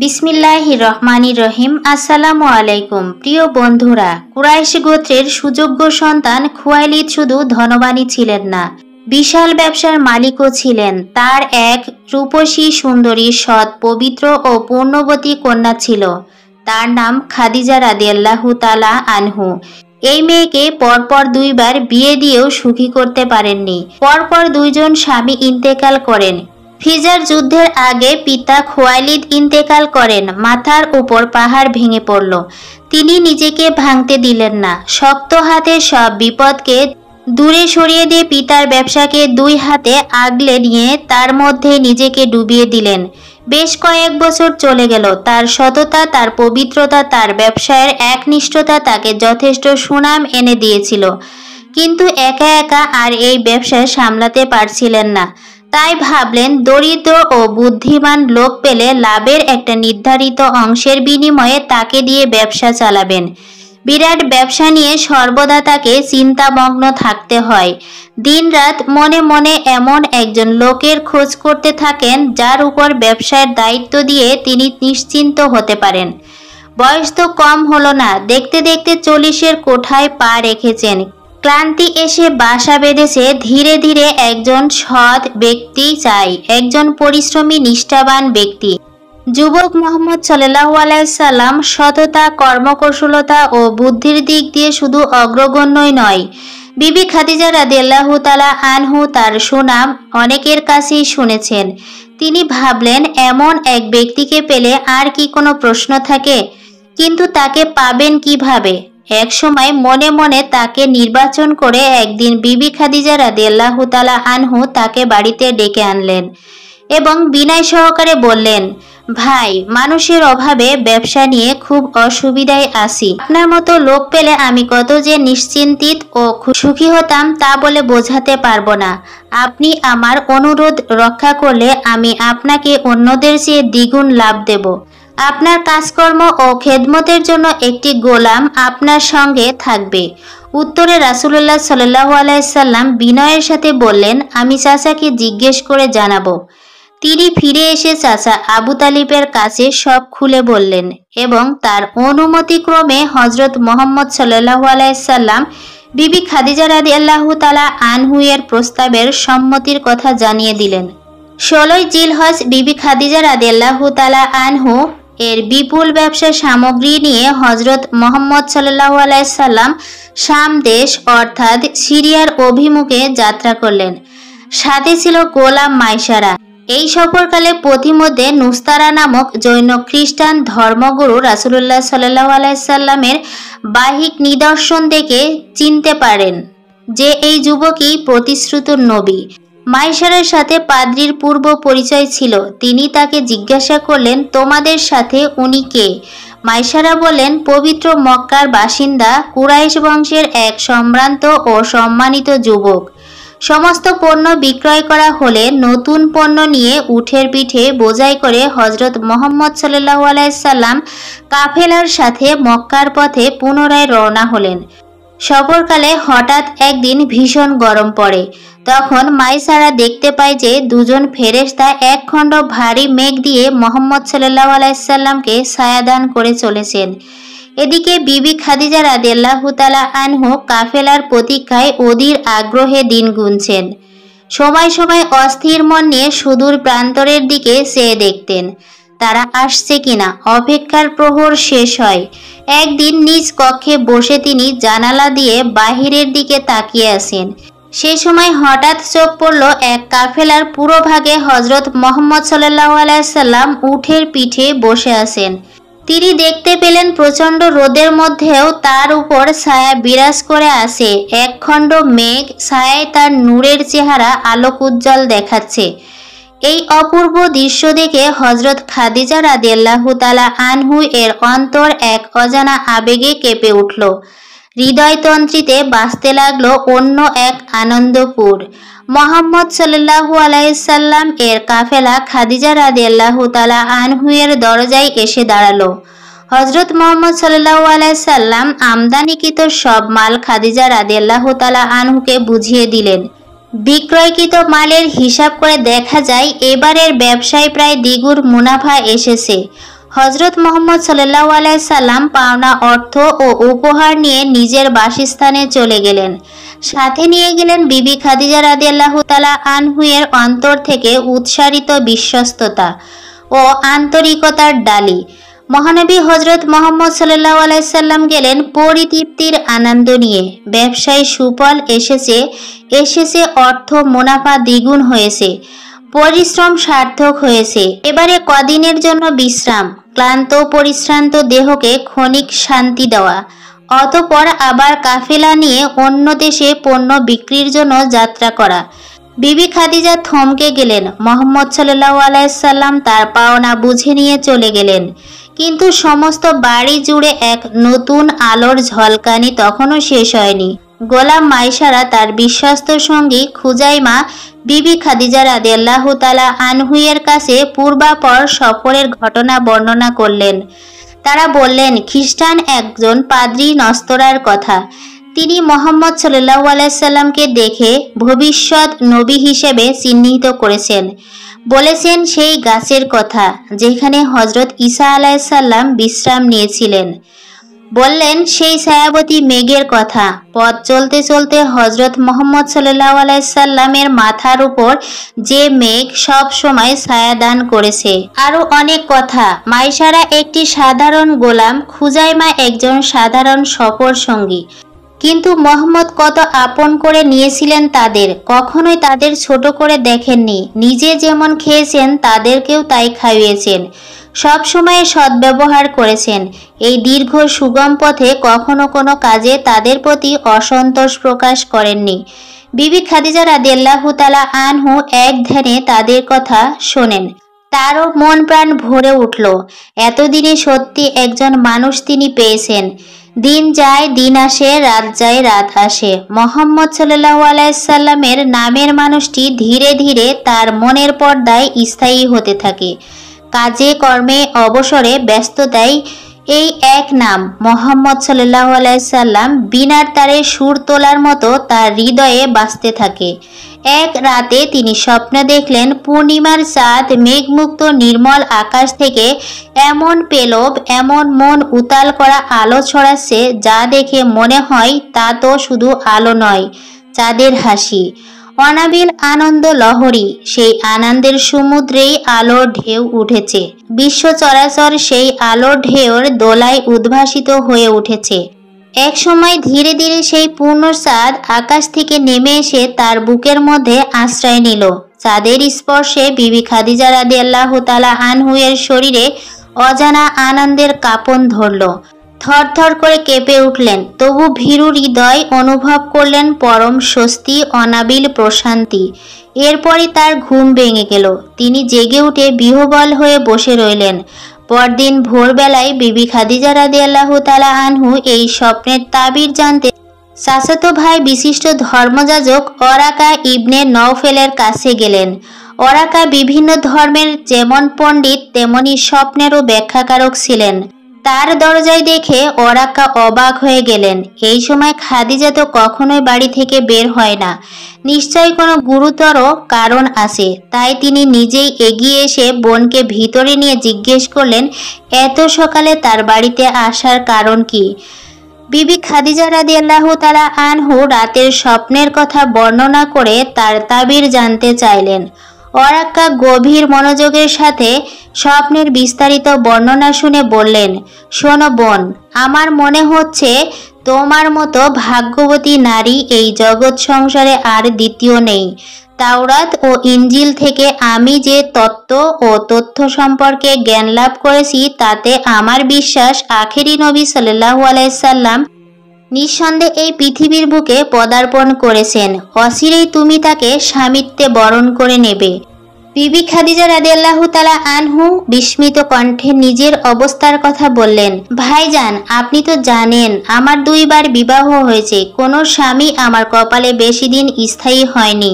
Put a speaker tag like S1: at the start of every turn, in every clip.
S1: বিসমিল্লাহির রহমানির রহিম। আসসালামু আলাইকুম প্রিয় বন্ধুরা। কুরাইশ গোত্রের সুযোগ্য সন্তান খুয়াইলিদ শুধু ধনবানই ছিলেন না, বিশাল ব্যবসার মালিকও ছিলেন। তার এক রূপসী, সুন্দরী, সৎ, পবিত্র ও পূর্ণবতী কন্যা ছিল। তার নাম খাদিজা রাদিয়াল্লাহু তাআলা আনহু। এই মেয়েকে পরপর দুইবার বিয়ে দিয়েও সুখী করতে পারেননি। পরপর দুইজন স্বামী ইন্তেকাল করেন। ফিজার যুদ্ধের আগে পিতা খুয়াইলিদ ইন্তেকাল করেন। মাথার উপর পাহাড় ভেঙে পড়ল। তিনি নিজেকে ভাঙতে দিলেন না। শক্ত হাতে সব বিপদকে দূরে সরিয়ে দিয়ে পিতার ব্যবসাকে দুই হাতে আগলে নিয়ে তার মধ্যে নিজেকে ডুবিয়ে দিলেন। বেশ কয়েক বছর চলে গেল। তার সততা, তার পবিত্রতা, তার ব্যবসায়ের একনিষ্ঠতা তাকে যথেষ্ট সুনাম এনে দিয়েছিল। কিন্তু একা একা আর এই ব্যবসা সামলাতে পারছিলেন না। তাই ভাবলেন, দরিদ্র ও বুদ্ধিমান লোক পেলে লাভের একটা নির্ধারিত অংশের বিনিময়ে তাকে দিয়ে ব্যবসা চালাবেন। বিরাট ব্যবসা নিয়ে সর্বদা তাকে চিন্তামগ্ন থাকতে হয়। দিনরাত মনে মনে এমন একজন লোকের খোঁজ করতে থাকেন যার উপর ব্যবসার দায়িত্ব দিয়ে তিনি নিশ্চিন্ত হতে পারেন। বয়স তো কম হলো না, দেখতে দেখতে 40-এর কোঠায় পা রেখেছেন। ক্লান্তি এসে বাসা বেঁধেছে। ধীরে ধীরে একজন সৎ ব্যক্তি চাই, একজন পরিশ্রমী, নিষ্ঠাবান ব্যক্তি। যুবক মুহাম্মদ সাল্লাল্লাহু আলাইহি সাল্লাম সততা, কর্মকুশলতা ও বুদ্ধির দিক দিয়ে শুধু অগ্রগণ্যই নয়, বিবি খাদিজা রাদিয়াল্লাহু তাআলা আনহু তার সুনাম অনেকের কাছেই শুনেছেন। তিনি ভাবলেন, এমন এক ব্যক্তিকে পেলে আর কি কোনো প্রশ্ন থাকে? কিন্তু তাকে পাবেন কিভাবে? এক সময় মনে মনে তাকে নির্বাচন করে একদিন বিবি খাদিজা রাদিয়াল্লাহু তাআলা আনহু তাকে বাড়িতে ডেকে আনলেন এবং বিনয় সহকারে বললেন, ভাই, মানুষের অভাবে ব্যবসা নিয়ে খুব অসুবিধায় আছি। আপনার মতো লোক পেলে আমি কত যে নিশ্চিন্তিত ও সুখী হতাম তা বলে বোঝাতে পারবো না। আপনি আমার অনুরোধ রক্ষা করলে আমি আপনাকে অন্যদের চেয়ে দ্বিগুণ লাভ দেব। আপনার কাজকর্ম ও খেদমতের জন্য একটি গোলাম আপনার সঙ্গে থাকবে। উত্তরে রাসূলুল্লাহ সাল্লাল্লাহু আলাইহি সাল্লাম বিনয়ের সাথে বললেন, আমি চাচাকে জিজ্ঞেস করে জানাবো। তিনি ফিরে এসে চাচা আবু তালিবের কাছে সব খুলে বললেন এবং তার অনুমতিক্রমে হযরত মুহাম্মদ সাল্লাল্লাহু আলাইহি সাল্লাম বিবি খাদিজা রাদিয়াল্লাহু তাআলা আনহু এর প্রস্তাবের সম্মতির কথা জানিয়ে দিলেন। 16ই জিলহজ বিবি খাদিজা রাদিয়াল্লাহু তাআলা আনহু এর বিপুল ব্যবসা সামগ্রী নিয়ে হযরত মুহাম্মদ সাল্লাল্লাহু আলাইহি সাল্লাম শাম দেশ অর্থাৎ সিরিয়ার অভিমুখে যাত্রা করলেন। সাথে ছিল গোলাম মাইসারা। এই সফরকালে পথিমধ্যে নুস্তারা নামক জৈন খ্রিস্টান ধর্মগুরু রাসূলুল্লাহ সাল্লাল্লাহু আলাইহি সাল্লামের বাহ্যিক নিদর্শন দেখে চিনতে পারেন যে এই যুবকই প্রতিশ্রুত নবী। মাইসারার সাথে পাদ্রীর পূর্ব পরিচয় ছিল। তিনি তাকে জিজ্ঞাসা করলেন, তোমাদের সাথে উনি কে? মাইসারা বললেন, পবিত্র মক্কার বাসিন্দা, কুরাইশ বংশের এক সম্ভ্রান্ত ও সম্মানিত যুবক। সমস্ত পণ্য বিক্রয় করা হলে নতুন পণ্য নিয়ে উঠের পিঠে বোঝাই করে হযরত মুহাম্মদ সাল্লাল্লাহু আলাইহি সাল্লাম কাফেলার সাথে মক্কার পথে পুনরায় রওনা হলেন। সফরকালে হঠাৎ একদিন ভীষণ গরম পড়ে। তখন মাইসারা দেখতে পায় যে দুজন ফেরেশতা এক খণ্ড ভারী মেঘ দিয়ে মুহাম্মদ সাল্লাল্লাহু আলাইহি সাল্লামকে ছায়াদান করে চলেছেন। এদিকে বিবি খাদিজা রাদিয়াল্লাহু তাআলা আনহু কাফেলার প্রতীক্ষায় অধীর আগ্রহে দিন গুনছেন। সময় সময় অস্থির মন নিয়ে সুদূর প্রান্তরের দিকে চেয়ে দেখতেন তারা আসছে কিনা। অপেক্ষার প্রহর শেষ হয়। একদিন নিজ কক্ষে বসে তিনি জানালা দিয়ে বাহিরের দিকে তাকিয়ে আছেন। সে সময় হঠাৎ চোখ পড়ল এক কাফেলার পুরোভাগে হযরত মুহাম্মদ সাল্লাল্লাহু আলাইহি সাল্লাম উটের পিঠে বসে আছেন। তিনি দেখতে পেলেন প্রচণ্ড রোদের মধ্যেও তার উপর ছায়া বিরাজ করে আছে। একখণ্ড মেঘ ছায়ায় তার নূরের চেহারা আলোক উজ্জ্বল দেখাচ্ছে। এই অপূর্ব দৃশ্য দেখে হযরত খাদিজা রাদিয়াল্লাহু তাআলা আনহু এর অন্তর এক অজানা আবেগে কেঁপে উঠল। হৃদয়তন্ত্রীতে বাজতে লাগলো অন্য এক আনন্দপুর। মুহাম্মদ সাল্লাল্লাহু আলাইহি সাল্লাম এর কাফেলা খাদিজা রাদিয়াল্লাহু তাআলা আনহু এর দরজায় এসে দাঁড়ালো। হযরত মুহাম্মদ সাল্লাল্লাহু আলাইহি সাল্লাম আমদানিকৃত সব মাল খাদিজা রাদিয়াল্লাহু তাআলা আনহুকে বুঝিয়ে দিলেন। বিক্রয়কৃত মালের হিসাব করে দেখা যায় এবারের ব্যবসায় প্রায় দ্বিগুণ মুনাফা এসেছে। হযরত মুহাম্মদ সাল্লাল্লাহু আলাইহি সাল্লাম পাওনা অর্থ ও উপহার নিয়ে নিজের বাসস্থানে চলে গেলেন। সাথে নিয়ে গেলেন বিবি খাদিজা রাদিয়াল্লাহু তাআলা আনহু-এর অন্তর থেকে উৎসারিত বিশ্বস্ততা ও আন্তরিকতার ডালি। মহানবী হযরত মুহাম্মদ সাল্লাল্লাহু আলাইহি সাল্লাম গেলেন পরিতৃপ্তির আনন্দ নিয়ে। ব্যবসায় সুফল এসেছে, অর্থ মুনাফা দ্বিগুণ হয়েছে, পরিশ্রম সার্থক হয়েছে। এবারে কদিনের জন্য বিশ্রাম, ক্লান্ত পরিশ্রান্ত দেহকে ক্ষণিক শান্তি দেওয়া, অতঃপর আবার কাফেলা নিয়ে অন্য দেশে পণ্য বিক্রির জন্য যাত্রা করা। বিবি খাদিজা থমকে গেলেন। মুহাম্মদ সাল্লাল্লাহু আলাইহি সাল্লাম তার পাওনা বুঝে নিয়ে চলে গেলেন, কিন্তু সমস্ত বাড়ি জুড়ে এক নতুন আলোর ঝলকানি তখনও শেষ হয়নি। গোলাম মাইসারা তার বিশ্বস্ত সঙ্গী খুজাইমা বিবি খাদিজা রাদিয়াল্লাহু তাআলা আনহু-এর কাছে পূর্বাপর সফরের ঘটনা বর্ণনা করলেন। তারা বললেন, খ্রিস্টান একজন পাদ্রী নস্তরার কথা। তিনি মুহাম্মদ সাল্লাল্লাহু আলাইহি সাল্লামকে দেখে ভবিষ্যৎ নবী হিসেবে চিহ্নিত করেছেন। বলেছেন সেই গাছের কথা যেখানে হযরত ঈসা আলাইহিস সালাম বিশ্রাম নিয়েছিলেন। বললেন সেই ছায়াবতী মেঘের কথা। পথ চলতে চলতে হযরত মুহাম্মদ সাল্লাল্লাহু আলাইহি সাল্লামের মাথার উপর যে মেঘ সব সময় ছায়া দান করেছে। আরো অনেক কথা। মাইসারা একটি সাধারণ গোলাম, খুজাইমা একজন সাধারণ সফর সঙ্গী, কিন্তু মুহাম্মদ কত আপন করে নিয়েছিলেন তাদের। কখনোই তাদের ছোট করে দেখেননি। নিজে যেমন খেয়েছেন তাদেরকেও তাই খাইয়েছেন। সব সময় সদ্ব্যবহার করেছেন। এই দীর্ঘ সুগম পথে কখনো কোনো কাজে তাদের প্রতি অসন্তোষ প্রকাশ করেননি। বিবি খাদিজা রাদিয়াল্লাহু তাআলা আনহু এক ধ্যানে তাদের কথা শোনেন। তারও মন প্রাণ ভরে উঠল। এতদিনে সত্যি একজন মানুষ তিনি পেয়েছেন। দিন যায় দিন আসে, রাত যায় রাত আসে। মুহাম্মদ সাল্লাল্লাহু আলাইহি সাল্লামের নামের মানুষটি ধীরে ধীরে তার মনের পর্দায় স্থায়ী হতে থাকে। কাজে কর্মে অবসরে ব্যস্ততায় এই এক নাম মুহাম্মদ সাল্লাল্লাহু আলাইহি সাল্লাম বীণার তারে সুর তোলার মতো তার হৃদয়ে বাজতে থাকে। এক রাতে তিনি স্বপ্নে দেখলেন পূর্ণিমার চাঁদ মেঘমুক্ত নির্মল আকাশ থেকে এমন পেলব, এমন মন উতাল করা আলো ছড়াচ্ছে যা দেখে মনে হয় তা তো শুধু আলো নয়, চাঁদের হাসি। অনাবিল আনন্দ লহরী, সেই আনন্দের সমুদ্রেই আলোর ঢেউ উঠেছে। বিশ্ব চরাচর সেই আলোর ঢেউর দোলায় উদ্ভাসিত হয়ে উঠেছে। এক সময় ধীরে ধীরে সেই পূর্ণ চাঁদ আকাশ থেকে নেমে এসে তার বুকের মধ্যে আশ্রয় নিল। চাঁদের স্পর্শে বিবি খাদিজা রাদিয়াল্লাহু তাআলা আনহু-এর শরীরে অজানা আনন্দের কাঁপন ধরল। থরথর করে কেঁপে উঠলেন। তবু ভীরু হৃদয় অনুভব করলেন পরম স্বস্তি, অনাবিল প্রশান্তি। এরপরই তার ঘুম ভেঙে গেল। তিনি জেগে উঠে বিহ্বল হয়ে বসে রইলেন। পরদিন ভোরবেলায় বিবি খাদিজা রাদিয়াল্লাহু তাআলা আনহু এই স্বপ্নের তাবির জানতে চাচাতো ভাই বিশিষ্ট ধর্মযাজক ওরাকা ইবনে নওফেলের কাছে গেলেন। ওরাকা বিভিন্ন ধর্মের যেমন পণ্ডিত তেমনি স্বপ্নেরও ব্যাখ্যাকারক ছিলেন। তার দরজায় দেখে ওরাকা অবাক হয়ে গেলেন। এই সময় খাদিজা তো কখনোই বাড়ি থেকে বের হয় না, নিশ্চয়ই কোনো গুরুতর কারণ আছে। তাই তিনি নিজেই এগিয়ে এসে বোনকে ভিতরে নিয়ে জিজ্ঞেস করলেন, এত সকালে তার বাড়িতে আসার কারণ কি? বিবি খাদিজা রাদিয়াল্লাহু তাআলা আনহু রাতের স্বপ্নের কথা বর্ণনা করে তার তাবির জানতে চাইলেন। ওরাকা গভীর মনোযোগের সাথে স্বপ্নের বিস্তারিত বর্ণনা শুনে বললেন, শোনো বোন, আমার মনে হচ্ছে তোমার মতো ভাগ্যবতী নারী এই জগৎ সংসারে আর দ্বিতীয় নেই। তাওরাত ও ইনজিল থেকে আমি যে তত্ত্ব ও তথ্য সম্পর্কে জ্ঞান লাভ করেছি তাতে আমার বিশ্বাস আখেরি নবী সাল্লাল্লাহু আলাইহি সাল্লাম নিঃসন্দেহে এই পৃথিবীর বুকে পদার্পণ করেছেন। অচিরেই তুমি তাকে স্বামিত্বে বরণ করে নেবে। বিবি খাদিজা রাদিয়াল্লাহু তাআলা আনহু বিস্মিত কণ্ঠে নিজের অবস্থার কথা বললেন। ভাইজান, আপনি তো জানেন আমার 2 বার বিবাহ হয়েছে। কোনো স্বামী আমার কপালে বেশি দিন স্থায়ী হয়নি।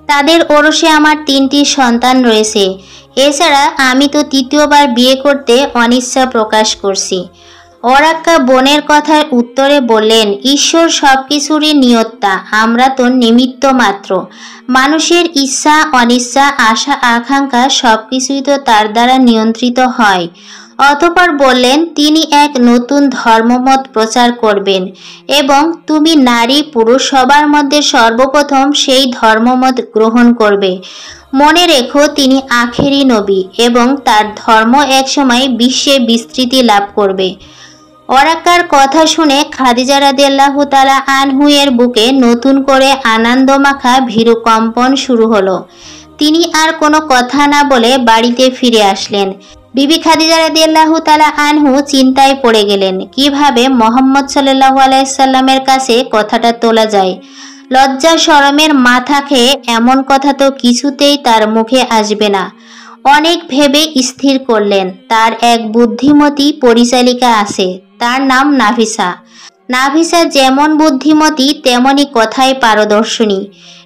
S1: তাদের ওরসে আমার 3টি সন্তান রয়েছে। এছাড়া আমি তো 3য় বার বিয়ে করতে অনিচ্ছা প্রকাশ করছি। ওরাক্কা বোনের কথার উত্তরে বললেন, ঈশ্বর সবকিছুরই নিয়ন্তা, আমরা তো নিমিত্ত মাত্র। মানুষের ইচ্ছা অনিচ্ছা আশা আকাঙ্ক্ষা সবকিছুই তো তার দ্বারা নিয়ন্ত্রিত হয়। অতঃপর বললেন, তিনি এক নতুন ধর্মমত প্রচার করবেন এবং তুমি নারী পুরুষ সবার মধ্যে সর্বপ্রথম সেই ধর্মমত গ্রহণ করবে। মনে রেখো, তিনি আখেরি নবী এবং তার ধর্ম একসময় বিশ্বে বিস্তৃতি লাভ করবে। ওরাক্কার কথা শুনে খাদিজা রাদিয়াল্লাহু তাআলা আনহু এর বুকে নতুন করে আনন্দমাখা ভীরুকম্পন শুরু হলো। তিনি আর কোনো কথা না বলে বাড়িতে ফিরে আসলেন। বিবি খাদিজা রাদিয়াল্লাহু তাআলা আনহু চিন্তায় পড়ে গেলেন, কিভাবে মুহাম্মদ সাল্লাল্লাহু আলাইহি সাল্লামের কাছে কথাটা তোলা যায়। লজ্জা শরমের মাথা খেয়ে এমন কথা তো কিছুতেই তার মুখে আসবে না। অনেক ভেবে স্থির করলেন, তার এক বুদ্ধিমতী পরিচালিকা আছে, তার নাম নাফিসা। নাফিসা যেমন বুদ্ধিমতী তেমনি কথায় পারদর্শিনী।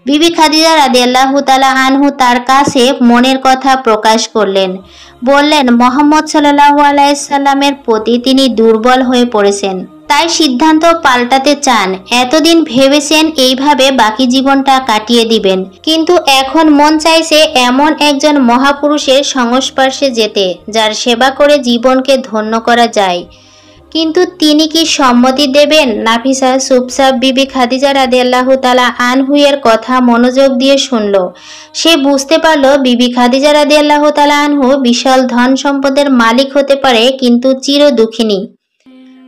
S1: বিবি খাদিজা রাদিয়াল্লাহু তাআলা আনহু তার কাছে মনের কথা প্রকাশ করলেন। বললেন, মুহাম্মদ সাল্লাল্লাহু আলাইহি সাল্লামের প্রতি তিনি দুর্বল হয়ে পড়েছেন, তাই সিদ্ধান্ত পাল্টাতে চান। এতদিন ভেবেছেন এইভাবে বাকি জীবনটা কাটিয়ে দিবেন, কিন্তু এখন মন চাইছে এমন একজন মহাপুরুষের সংস্পর্শে যেতে, যার সেবা করে জীবনকে ধন্য করা যায়। কিন্তু তিনি কি সম্মতি দেবেন? নাফিসা চুপচাপ বিবি খাদিজা রাদিয়াল্লাহু তাআলা আনহু এর কথা মনোযোগ দিয়ে শুনল। সে বুঝতে পারল বিবি খাদিজা রাদিয়াল্লাহু তাআলা আনহু বিশাল ধন সম্পদের মালিক হতে পারে, কিন্তু চির দুঃখিনী।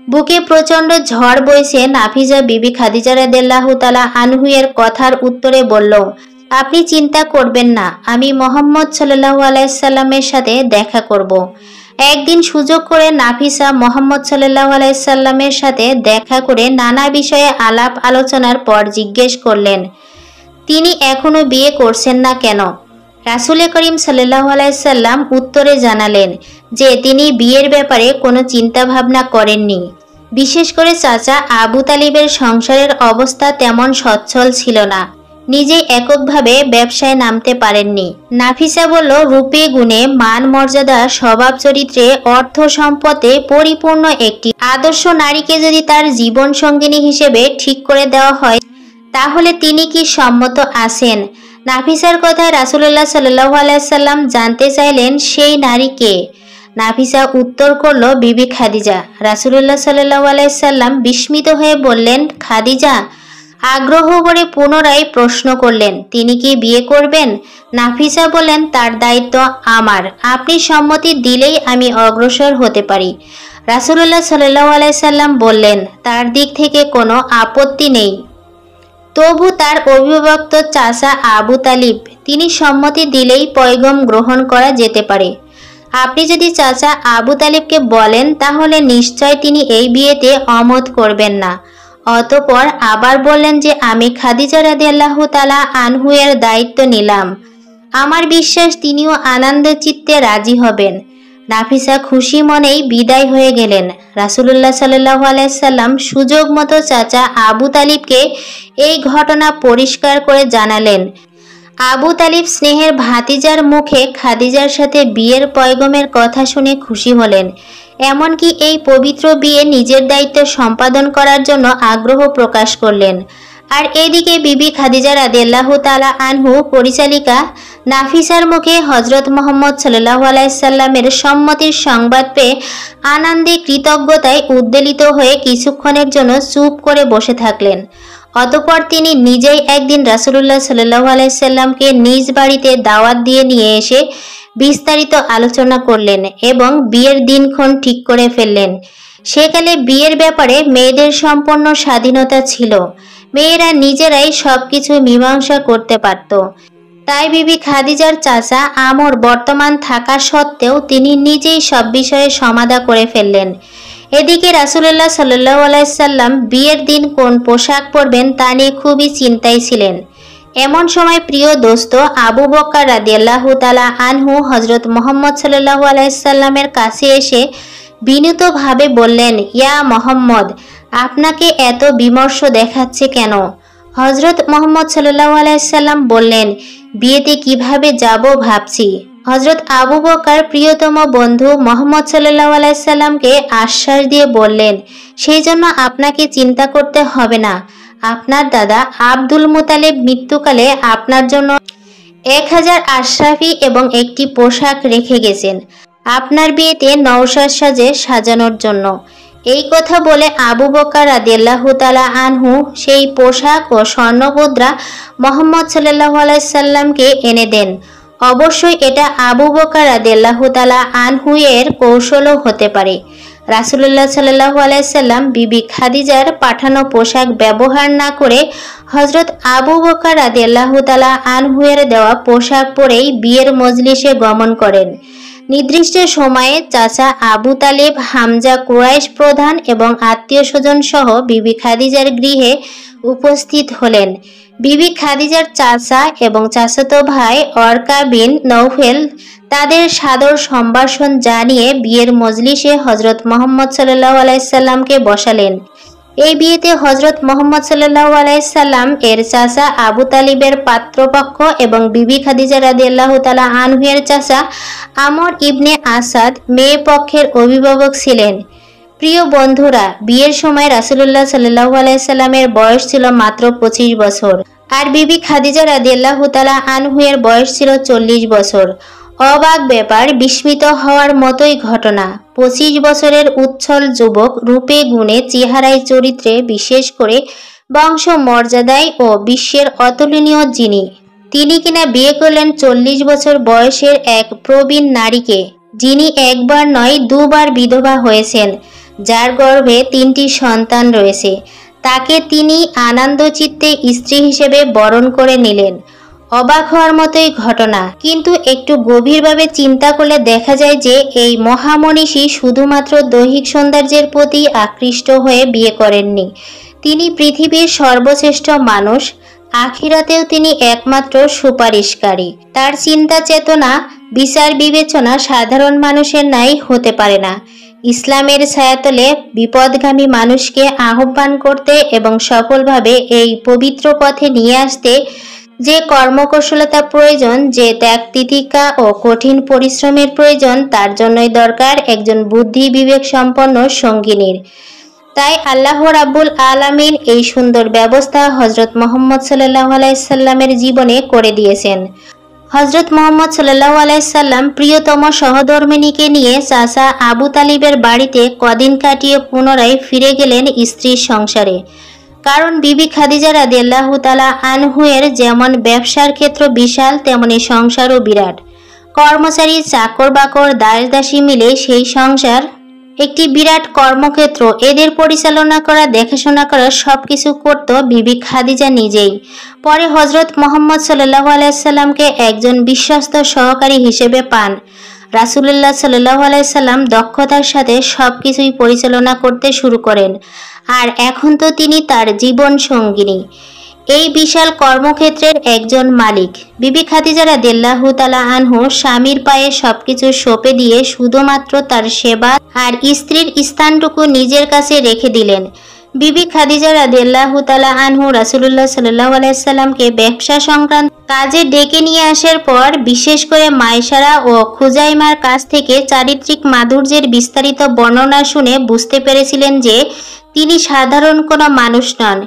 S1: বুকে প্রচন্ড ঝড় বইছে। নাফিসা বিবি খাদিজা রাদিয়াল্লাহু তাআলা আনহু এর কথার উত্তরে বলল, আপনি চিন্তা করবেন না, আমি মুহাম্মদ সাল্লাল্লাহু আলাইহি সাল্লামের সাথে দেখা করব। একদিন সুযোগ করে নাফিসা মুহাম্মদ সাল্লাল্লাহু আলাইহি সাল্লামের সাথে দেখা করে নানা বিষয়ে আলাপ আলোচনার পর জিজ্ঞেস করলেন, তিনি এখনো বিয়ে করছেন না কেন? রাসূল করিম সাল্লাল্লাহু আলাইহি সাল্লাম উত্তরে জানালেন যে তিনি বিয়ের ব্যাপারে কোনো চিন্তা ভাবনা করেননি। বিশেষ করে চাচা আবু তালিবের সংসারের অবস্থা তেমন সচ্ছল ছিল না, নিজেই এককভাবে ব্যবসায় নামতে পারেননি। নাফিসা বলল, রূপে গুণে মান মর্যাদা স্বভাব চরিত্রে অর্থ সম্পদে পরিপূর্ণ একটি আদর্শ নারীকে যদি তার জীবন সঙ্গিনী হিসেবে ঠিক করে দেওয়া হয়, তাহলে তিনি কি সম্মত আছেন? নাফিসার কথায় রাসূলুল্লাহ সাল্লাল্লাহু আলাইহি সাল্লাম জানতে চাইলেন সেই নারী কে। নাফিসা উত্তর করল, বিবি খাদিজা। রাসূলুল্লাহ সাল্লাল্লাহু আলাইহি সাল্লাম বিস্মিত হয়ে বললেন, খাদিজা? আগ্রহ করে পুনরায় প্রশ্ন করলেন, তিনি কি বিয়ে করবেন? নাফিসা বললেন, তার দায়িত্ব আমার, আপনি সম্মতি দিলেই আমি অগ্রসর হতে পারি। রাসূলুল্লাহ সাল্লাল্লাহু আলাইহি সাল্লাম বললেন, তার দিক থেকে কোনো আপত্তি নেই। তবু তার অভিভাবক চাচা আবু তালিব, তিনি সম্মতি দিলেই পয়গম গ্রহণ করা যেতে পারে। আপনি যদি চাচা আবু তালিবকে বলেন, তাহলে নিশ্চয় তিনি এই বিয়েতে অমত করবেন না। অতঃপর আবার বললেন যে আমি খাদিজা রাদিয়াল্লাহু তাআলা আনহু এর দায়িত্ব নিলাম, আমার বিশ্বাস তিনিও আনন্দ চিত্তে রাজি হবেন। নাফিসা খুশি মনেই বিদায় হয়ে গেলেন। রাসূলুল্লাহ সাল্লাল্লাহু আলাইহি সাল্লাম সুযোগ মতো চাচা আবু তালিবকে এই ঘটনা পরিষ্কার করে জানালেন। আবু তালিব স্নেহের ভাতিজার মুখে খাদিজার সাথে বিয়ের পয়গমের কথা শুনে খুশি হলেন। এমনকি এই পবিত্র বিয়ে নিজের দায়িত্ব সম্পাদন করার জন্য আগ্রহ প্রকাশ করলেন। আর এদিকে বিবি খাদিজা রাদিয়াল্লাহু তাআলা আনহু পরিচালিকা নাফিসার মুখে হযরত মুহাম্মদ সাল্লাল্লাহু আলাইহি সাল্লামের সম্মতির সংবাদ পেয়ে আনন্দে কৃতজ্ঞতায় উদ্বেলিত হয়ে কিছুক্ষণের জন্য চুপ করে বসে থাকলেন। অতঃপর তিনি নিজেই একদিন রাসূলুল্লাহ সাল্লাল্লাহু আলাইহি সাল্লামকে নিজ বাড়িতে দাওয়াত দিয়ে নিয়ে এসে বিস্তারিত আলোচনা করলেন এবং বিয়ের দিনক্ষণ ঠিক করে ফেললেন। সেকালে বিয়ের ব্যাপারে মেয়েদের সম্পূর্ণ স্বাধীনতা ছিল, মেয়েরা নিজেরাই সবকিছু মীমাংসা করতে পারত। তাই বিবি খাদিজার চাচা আমর বর্তমান থাকা সত্ত্বেও তিনি নিজেই সব বিষয়ে সমাধা করে ফেললেন। এদিকে রাসূলুল্লাহ সাল্লাল্লাহু আলাইহি সাল্লাম বিয়ের দিন কোন পোশাক পরবেন তা নিয়ে খুবই চিন্তায় ছিলেন। এমন সময় প্রিয় দোস্ত আবু বকর রাদিয়াল্লাহু তাআলা আনহু হযরত মুহাম্মদ সাল্লাল্লাহু আলাইহি সাল্লামের কাছে এসে বিনীতভাবে বললেন, ইয়া মুহাম্মদ, আপনাকে এত বিমর্ষ দেখাচ্ছে কেন? হযরত মুহাম্মদ সাল্লাল্লাহু আলাইহি সাল্লাম বললেন, বিয়েতে কিভাবে যাব ভাবছি। হযরত আবু বকর প্রিয়তম বন্ধু মুহাম্মদ সাল্লাল্লাহু আলাইহি সাল্লামকে আশ্বাস দিয়ে বললেন, সেই জন্য আপনাকে চিন্তা করতে হবে না। আপনার দাদা আব্দুল মুতালিব মৃত্যুকালে আপনার জন্য 1000 আশরাফি এবং একটি পোশাক রেখে গেছেন আপনার বিয়েতে নওশাদ সাজে সাজানোর জন্য। এই কথা বলে আবু বকর রাদিয়াল্লাহু তাআলা আনহু সেই পোশাক ও স্বর্ণমুদ্রা মুহাম্মদ সাল্লাল্লাহু আলাইহি সাল্লামকে এনে দেন। অবশ্যই এটা আবু বকর রাদিয়াল্লাহু তাআলা আনহু এর কৌশলও হতে পারে। রাসূলুল্লাহ সাল্লাল্লাহু আলাইহি সাল্লাম বিবি খাদিজার পাঠানো পোশাক ব্যবহার না করে হযরত আবু বকর রাদিয়াল্লাহু তাআলা আনহু এর দেওয়া পোশাক পরেই বিয়ের মজলিসে গমন করেন। নির্দিষ্ট সময়ে চাচা আবু তালেব, হামজা, কুরাইশ প্রধান এবং আত্মীয় স্বজন সহ বিবি খাদিজার গৃহে উপস্থিত হলেন। বিবি খাদিজার চাচা এবং চাচাতো ভাই অরকা বিন নৌফেল তাদের সাদর সম্ভাষণ জানিয়ে বিয়ের মজলিসে হযরত মুহাম্মদ সাল্লাল্লাহু আলাইহি সাল্লামকে বসালেন। এই বিয়েতে হযরত মুহাম্মদ সাল্লাল্লাহু আলাইহি সাল্লাম এর চাচা আবু তালিবের পাত্রপক্ষ এবং বিবি খাদিজা রাদিয়াল্লাহু তাআলা আনহু এর চাচা আমর ইবনে আসাদ মেয়ে পক্ষের অভিভাবক ছিলেন। প্রিয় বন্ধুরা, বিয়ের সময় রাসূলুল্লাহ সাল্লাল্লাহু আলাইহি সাল্লামের বয়স ছিল মাত্র 25 বছর আর বিবি খাদিজা রাদিয়াল্লাহু তাআলা আনহু এর বয়স ছিল 40 বছর। অবাক ব্যাপার, বিস্মিত হওয়ার মতোই ঘটনা। 25 বছরের উচ্ছল যুবক, রূপে গুণে, চেহারায়, চরিত্রে, বিশেষ করে বংশ মর্যাদায় ও বিশ্বের অতুলনীয় তিনি কিনা বিয়ে করলেন 40 বছর বয়সের এক প্রবীণ নারীকে, যিনি একবার নয় দুবার বিধবা হয়েছেন, যার গর্ভে 3টি সন্তান রয়েছে। তাকে তিনি আনন্দচিত্তে স্ত্রী হিসেবে বরণ করে নিলেন। অবাক হওয়ার মতোই ঘটনা, কিন্তু একটু গভীরভাবে চিন্তা করলে দেখা যায় যে এই মহামনীষী শুধুমাত্র দৈহিক সৌন্দর্যের প্রতি আকৃষ্ট হয়ে বিয়ে করেননি। তিনি পৃথিবীর সর্বশ্রেষ্ঠ মানুষ, আখিরাতেও তিনি একমাত্র সুপারিশকারী। তার চিন্তা চেতনা, বিচার বিবেচনা সাধারণ মানুষের ন্যায় হতে পারে না। ইসলামের ছায়াতলে বিপদগামী মানুষকে আহ্বান করতে এবং সফলভাবে এই পবিত্র পথে নিয়ে আসতে যে কর্মকুশলতা প্রয়োজন, যে ত্যাগ তিতিক্ষা ও কঠিন পরিশ্রমের প্রয়োজন, তার জন্যই দরকার একজন বুদ্ধি বিবেক সম্পন্ন সঙ্গিনীর। তাই আল্লাহ রাব্বুল আলামিন এই সুন্দর ব্যবস্থা হযরত মুহাম্মদ সাল্লাল্লাহু আলাইহি সাল্লামের জীবনে করে দিয়েছেন। হযরত মুহাম্মদ সাল্লাল্লাহু আলাইহি সাল্লাম প্রিয়তম সহধর্মিণীকে নিয়ে চাচা আবু তালিবের বাড়িতে কদিন কাটিয়ে পুনরায় ফিরে গেলেন স্ত্রীর সংসারে। কারণ বিবি খাদিজা রাদিয়াল্লাহু তাআলা আনহু এর যেমন ব্যবসার ক্ষেত্র বিশাল, তেমনি সংসারও বিরাট। কর্মচারী, চাকর বাকর, দাস দাসী মিলে সেই সংসার একটি বিরাট কর্মক্ষেত্র। এদের পরিচালনা করা, দেখাশোনা করা সবকিছু করত বিবি খাদিজা নিজেই। পরে হযরত মুহাম্মদ সাল্লাল্লাহু আলাইহি সাল্লামকে একজন বিশ্বস্ত সহকারী হিসেবে পান। রাসূলুল্লাহ সাল্লাল্লাহু আলাইহি সাল্লাম দক্ষতার সাথে সবকিছুই পরিচালনা করতে শুরু করেন, আর এখন তো তিনি তার জীবন সঙ্গিনী, এই বিশাল কর্মক্ষেত্রের একজন মালিক। বিবি খাদিজা রাদিয়াল্লাহু তাআলা আনহু স্বামীর পায়ে সবকিছু সঁপে দিয়ে শুধুমাত্র তার সেবা আর স্ত্রীর স্থানটুকু নিজের কাছে রেখে দিলেন। বিবি খাদিজা রাদিয়াল্লাহু তাআলা আনহু রাসূলুল্লাহ সাল্লাল্লাহু আলাইহি সাল্লামকে ব্যবসা সংক্রান্ত কাজে ডেকে নিয়ে আসার পর বিশেষ করে মাইসারা ও খুজাইমার কাছ থেকে চারিত্রিক মাধুর্যের বিস্তারিত বর্ণনা শুনে বুঝতে পেরেছিলেন যে তিনি সাধারণ কোনো মানুষ নন।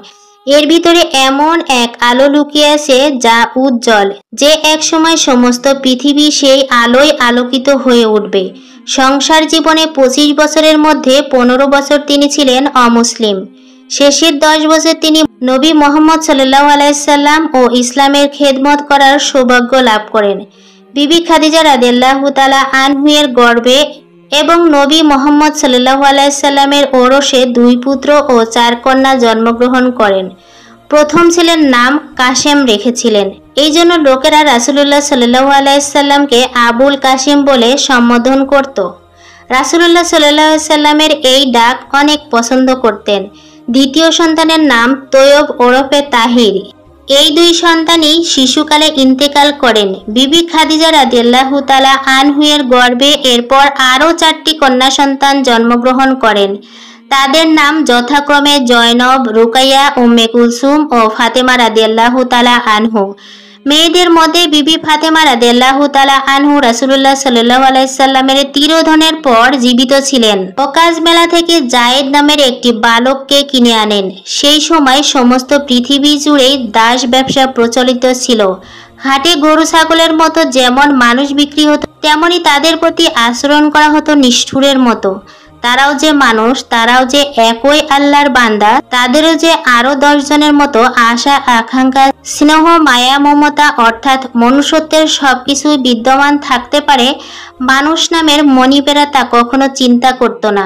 S1: এর ভিতরে এমন এক আলো লুকিয়ে আছে যা উজ্জ্বল, যে এক সময় সমস্ত পৃথিবী সেই আলোয় আলোকিত হয়ে উঠবে। সংসার জীবনে 25 বছরের মধ্যে 15 বছর তিনি ছিলেন অমুসলিম। শেষের 10 বছর তিনি নবী মুহাম্মদ সাল্লাল্লাহু আলাইহি সাল্লাম ও ইসলামের খেদমত করার সৌভাগ্য লাভ করেন। বিবি খাদিজা রাদিয়াল্লাহু তাআলা আনহু এর গর্ভে এবং নবী মুহাম্মদ সাল্লাল্লাহু আলাইহি সাল্লামের ওরসে 2 পুত্র ও 4 কন্যা জন্মগ্রহণ করেন। প্রথম ছেলের নাম কাসেম রেখেছিলেন। এই জন্য লোকেরা রাসূলুল্লাহ সাল্লাল্লাহু আলাইহি সাল্লামকে আবুল কাসেম বলে সম্বোধন করত। রাসূলুল্লাহ সাল্লাল্লাহু আলাইহি সাল্লামের এই ডাক অনেক পছন্দ করতেন। দ্বিতীয় সন্তানের নাম তৈয়ব ওরফে তাহির। এই 2 সন্তানই শিশুকালে ইন্তেকাল করেন। বিবি খাদিজা রাদিয়াল্লাহু তাআলা আনহু এর গর্ভে এরপর আরও 4টি কন্যা সন্তান জন্মগ্রহণ করেন। তাদের নাম যথাক্রমে জয়নব, রুকাইয়া, উম্মে কুলসুম ও ফাতেমা রাদিয়াল্লাহু তাআলা আনহু। মেয়েদের মধ্যে বিবি ফাতেমা রাদিয়াল্লাহু তাআলা আনহু রাসূলুল্লাহ সাল্লাল্লাহু আলাইহি সাল্লামের তিরোধনের পর জীবিত ছিলেন। ওকাজ মেলা থেকে জায়েদ নামের একটি বালককে কিনে আনেন। সেই সময় সমস্ত পৃথিবী জুড়েই দাস ব্যবসা প্রচলিত ছিল। হাটে গরু ছাগলের মতো যেমন মানুষ বিক্রি হতো, তেমনি তাদের প্রতি আচরণ করা হতো নিষ্ঠুরের মতো। তারাও যে মানুষ, তারাও যে একই আল্লাহর বান্দা, তাদেরও যে আরো 10 জনের মতো আশা আকাঙ্ক্ষা, স্নেহ, মায়া, মমতা অর্থাৎ মনুষ্যত্বের সবকিছু বিদ্যমান থাকতে পারে, মানুষ নামের মনিবেরা তা কখনো চিন্তা করত না।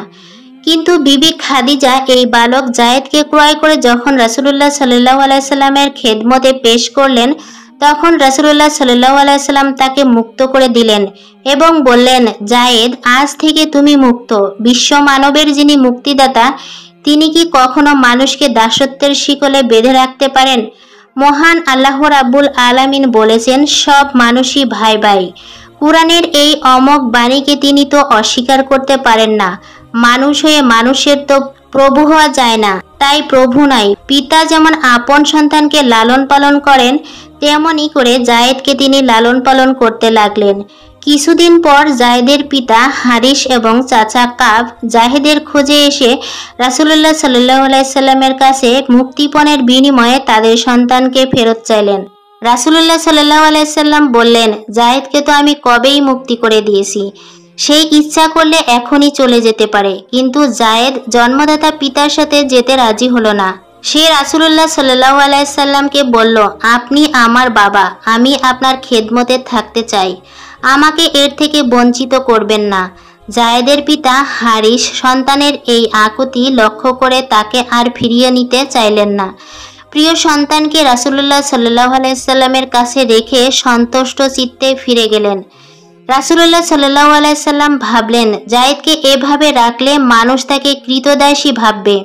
S1: কিন্তু বিবি খাদিজা এই বালক জায়েদকে ক্রয় করে যখন রাসূলুল্লাহ সাল্লাল্লাহু আলাইহি সাল্লামের খেদমতে পেশ করলেন, তখন রাসূলুল্লাহ সাল্লাল্লাহু আলাইহি সাল্লাম তাকে মুক্ত করে দিলেন এবং বললেন, জায়েদ, আজ থেকে তুমি মুক্ত। বিশ্ব মানবের যিনি মুক্তিদাতা, তিনি কি কখনো মানুষকে দাসত্বের শিকলে বেঁধে রাখতে পারেন? মহান আল্লাহ রাব্বুল আলামিন বলেছেন, সব মানুষই ভাই ভাই। কুরআনের এই অমোঘ বাণীকে তিনি তো অস্বীকার করতে পারেন না। মানুষ হয়ে মানুষের তো প্রভু হওয়া যায় না, তাই প্রভু নাই। পিতা যেমন আপন সন্তানকে লালন পালন করেন, তেমনি করে জায়েদকে তিনি লালন পালন করতে লাগলেন। কিছুদিন পর জায়েদের পিতা হারিস এবং চাচা কাব জাহেদের খোঁজে এসে রাসূলুল্লাহ সাল্লাল্লাহু আলাইহি সাল্লামের কাছে মুক্তিপণের বিনিময়ে তাদের সন্তানকে ফেরত চাইলেন। রাসূলুল্লাহ সাল্লাল্লাহু আলাইহি সাল্লাম বললেন, জায়েদকে তো আমি কবেই মুক্তি করে দিয়েছি, সেই ইচ্ছা করলে এখনই চলে যেতে পারে। কিন্তু জায়েদ জন্মদাতা পিতার সাথে যেতে রাজি হলো না। সে রাসূলুল্লাহ সাল্লাল্লাহু আলাইহি সাল্লামকে বলল, আপনি আমার বাবা, আমি আপনার খেদমতে থাকতে চাই, আমাকে এর থেকে বঞ্চিত করবেন না। জায়েদের পিতা হারিস সন্তানের এই আকুতি লক্ষ্য করে তাকে আর ফিরিয়ে নিতে চাইলেন না। প্রিয় সন্তানকে রাসূলুল্লাহ সাল্লাল্লাহু আলাইহি সাল্লামের কাছে রেখে সন্তুষ্ট চিত্তে ফিরে গেলেন। রাসূলুল্লাহ সাল্লাল্লাহু আলাইহি সাল্লাম ভাবলেন, জায়েদকে এভাবে রাখলে মানুষ তাকে কৃতদাসী ভাববে।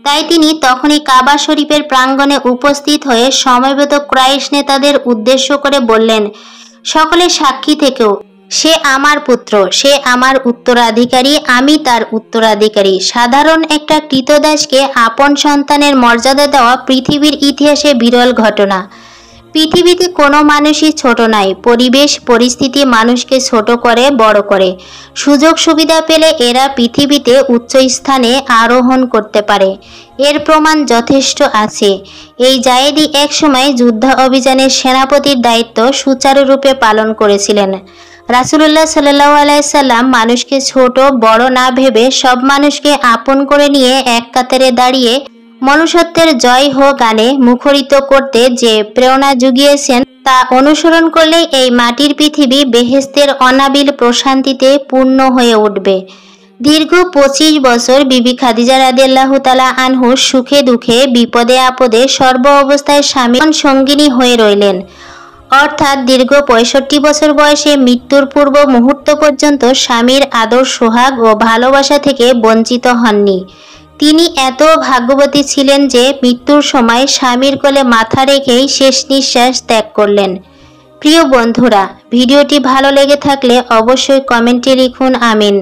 S1: তাই তিনি তখনই কাবা শরীফের প্রাঙ্গণে উপস্থিত হয়ে সমবেত কুরাইশ নেতাদের উদ্দেশ্য করে বললেন, সকলে সাক্ষী থেকেও, সে আমার পুত্র, সে আমার উত্তরাধিকারী, আমি তার উত্তরাধিকারী। সাধারণ একটা কৃতদাসকে আপন সন্তানের মর্যাদা দেওয়া পৃথিবীর ইতিহাসে বিরল ঘটনা। পৃথিবীতে কোনো মানুষই ছোট নাই। পরিবেশ পরিস্থিতি মানুষকে ছোট করে, বড় করে। সুযোগ সুবিধা পেলে এরা পৃথিবীতে উচ্চ স্থানে আরোহণ করতে পারে। এর প্রমাণ যথেষ্ট আছে। এই জায়েদি একসময় যুদ্ধ অভিযানের সেনাপতির দায়িত্ব সুচারুরূপে পালন করেছিলেন। রাসূলুল্লাহ সাল্লাল্লাহু আলাইহি সাল্লাম মানুষকে ছোট বড় না ভেবে সব মানুষকে আপন করে নিয়ে এক কাতারে দাঁড়িয়ে মনুষ্যত্বের জয় হো গানে মুখরিত করতে যে প্রেরণা জুগিয়েছেন, তা অনুসরণ করলেই এই মাটির পৃথিবী বেহেশতের অনাবিল প্রশান্তিতে পূর্ণ হয়ে উঠবে। দীর্ঘ 25 বছর বিবি খাদিজা রাদিয়াল্লাহু তাআলা আনহু সুখে দুঃখে বিপদে আপদে সর্ব অবস্থায় স্বামীর সঙ্গিনী হয়ে রইলেন। অর্থাৎ দীর্ঘ 65 বছর বয়সে মৃত্যুর পূর্ব মুহূর্ত পর্যন্ত স্বামীর আদর সোহাগ ও ভালোবাসা থেকে বঞ্চিত হননি। তিনি এত ভাগ্যবতী ছিলেন যে মৃত্যুর সময় স্বামীর কোলে মাথা রেখেই শেষ নিঃশ্বাস ত্যাগ করলেন। প্রিয় বন্ধুরা, ভিডিওটি ভালো লেগে থাকলে অবশ্যই কমেন্টে লিখুন আমিন।